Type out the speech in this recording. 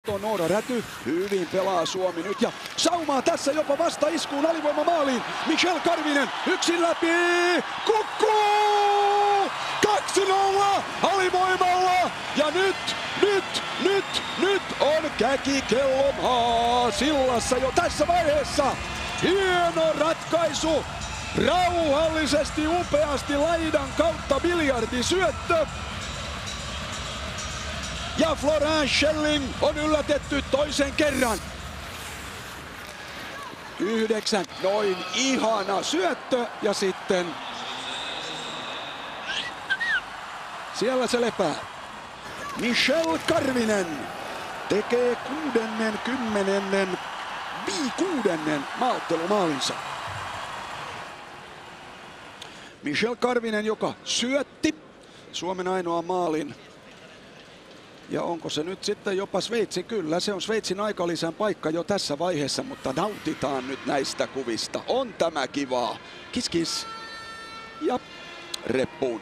katsoa Noora Räty. Hyvin pelaa Suomi nyt ja saumaa tässä jopa vastaiskuun alivoimamaaliin. Michel Karvinen yksin läpi. Kukkuu! 2-0 alivoimalla ja nyt on käkikello Maasillassa jo tässä vaiheessa. Hieno ratkaisu. Rauhallisesti, upeasti laidan kautta biljardisyöttö. Ja Florent Schelling on yllätetty toisen kerran. 9, noin ihana syöttö ja sitten siellä se lepää. Michel Karvinen tekee 60. maaottelumaalinsa. Michel Karvinen, joka syötti Suomen ainoa maalin. Ja onko se nyt sitten jopa Sveitsin? Kyllä, se on Sveitsin aikalisän paikka jo tässä vaiheessa, mutta nautitaan nyt näistä kuvista. On tämä kivaa. Kiss kiss ja reppuun.